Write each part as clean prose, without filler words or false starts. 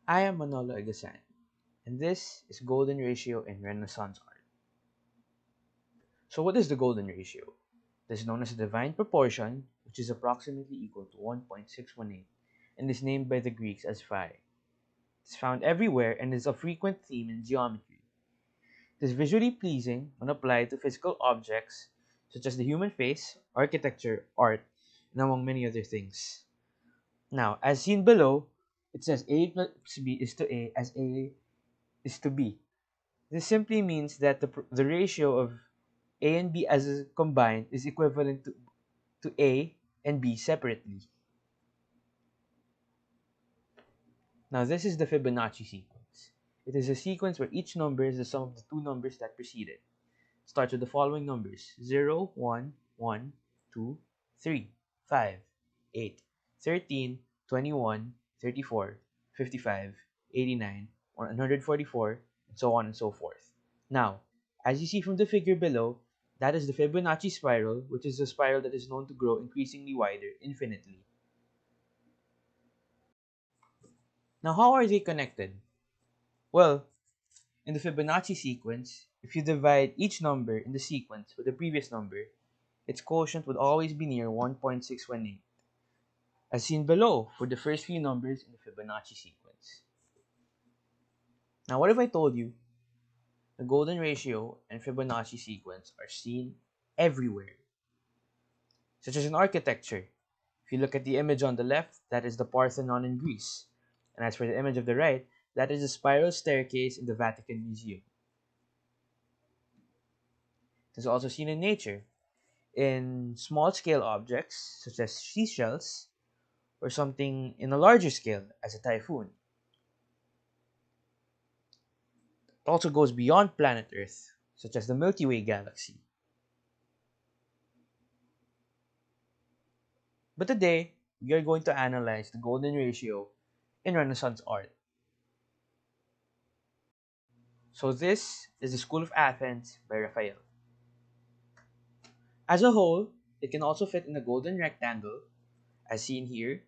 I am Manolo Agasan, and this is Golden Ratio in Renaissance art. So what is the Golden Ratio? This is known as the divine proportion, which is approximately equal to 1.618, and is named by the Greeks as phi. It's found everywhere and is a frequent theme in geometry. It is visually pleasing when applied to physical objects such as the human face, architecture, art, and among many other things. Now, as seen below, it says A plus B is to A as A is to B. This simply means that the ratio of A and B as combined is equivalent to A and B separately. Now, this is the Fibonacci sequence. It is a sequence where each number is the sum of the two numbers that precede it. It starts with the following numbers: 0, 1, 1, 2, 3, 5, 8, 13, 21, 34, 55, 89, 144, and so on and so forth. Now, as you see from the figure below, that is the Fibonacci spiral, which is a spiral that is known to grow increasingly wider infinitely. Now, how are they connected? Well, in the Fibonacci sequence, if you divide each number in the sequence with the previous number, its quotient would always be near 1.618, as seen below for the first few numbers in the Fibonacci sequence. Now, what if I told you the golden ratio and Fibonacci sequence are seen everywhere, such as in architecture? If you look at the image on the left, that is the Parthenon in Greece. And as for the image of the right, that is the spiral staircase in the Vatican Museum. It is also seen in nature, in small scale objects such as seashells, or something in a larger scale as a typhoon. It also goes beyond planet Earth, such as the Milky Way galaxy. But today, we are going to analyze the golden ratio in Renaissance art. So this is the School of Athens by Raphael. As a whole, it can also fit in a golden rectangle, as seen here.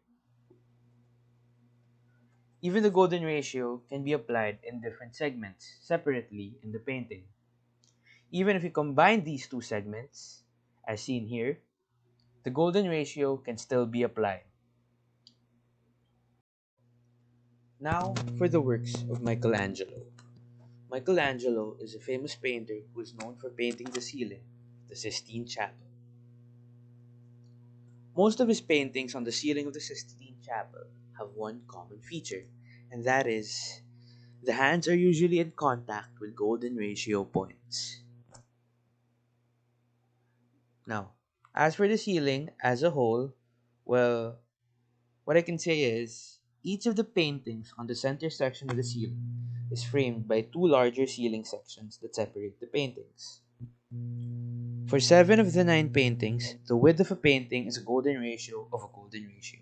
Even the golden ratio can be applied in different segments, separately in the painting. Even if you combine these two segments, as seen here, the golden ratio can still be applied. Now for the works of Michelangelo. Michelangelo is a famous painter who is known for painting the ceiling of the Sistine Chapel. Most of his paintings on the ceiling of the Sistine Chapel have one common feature, and that is the hands are usually in contact with golden ratio points. Now, as for the ceiling as a whole, well, what I can say is each of the paintings on the center section of the ceiling is framed by two larger ceiling sections that separate the paintings. For 7 of the 9 paintings, the width of a painting is a golden ratio of a golden ratio.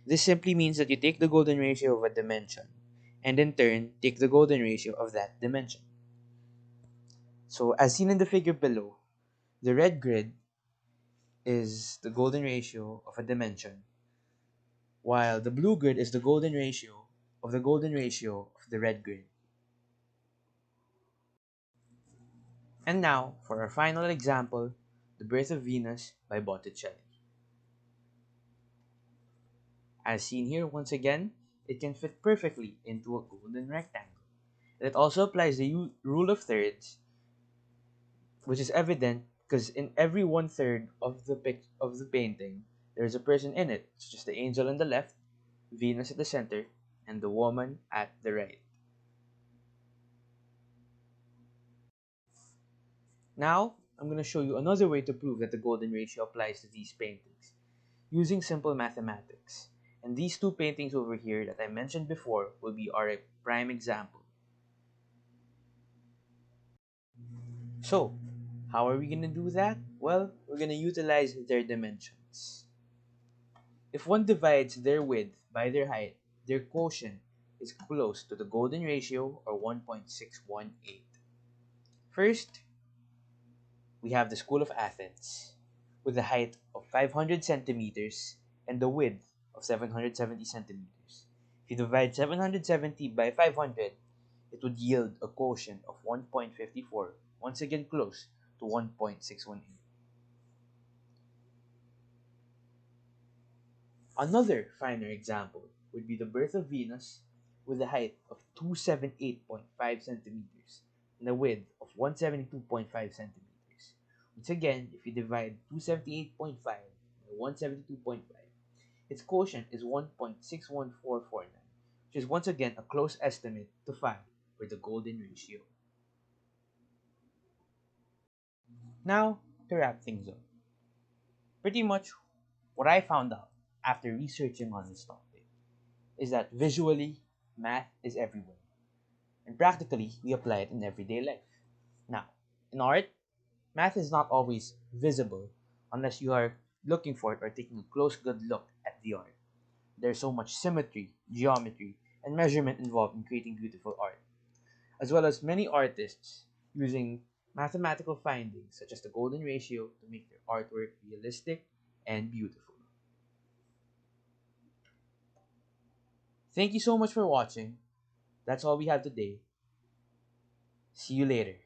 This simply means that you take the golden ratio of a dimension, and in turn, take the golden ratio of that dimension. So, as seen in the figure below, the red grid is the golden ratio of a dimension, while the blue grid is the golden ratio of the red grid. And now, for our final example, The Birth of Venus by Botticelli. As seen here once again, it can fit perfectly into a golden rectangle. And it also applies the rule of thirds, which is evident because in every one third of the painting, there's a person in it. It's just the angel on the left, Venus at the center, and the woman at the right. Now, I'm going to show you another way to prove that the golden ratio applies to these paintings, using simple mathematics. And these two paintings over here that I mentioned before will be our prime example. So, how are we going to do that? Well, we're going to utilize their dimensions. If one divides their width by their height, their quotient is close to the golden ratio, or 1.618. First, we have the School of Athens, with a height of 500 centimeters and the width of 770 centimeters. If you divide 770 by 500, it would yield a quotient of 1.54, once again close to 1.618. Another finer example would be the birth of Venus with a height of 278.5 centimeters and a width of 172.5 centimeters. Once again, if you divide 278.5 by 172.5, its quotient is 1.61449, which is once again a close estimate to 5 for the golden ratio. Now, to wrap things up, pretty much what I found out after researching on this topic is that visually, math is everywhere, and practically, we apply it in everyday life. Now, in art, math is not always visible unless you are looking for it or taking a close, good look at the art. There's so much symmetry, geometry, and measurement involved in creating beautiful art, as well as many artists using mathematical findings such as the golden ratio to make their artwork realistic and beautiful. Thank you so much for watching. That's all we have today. See you later.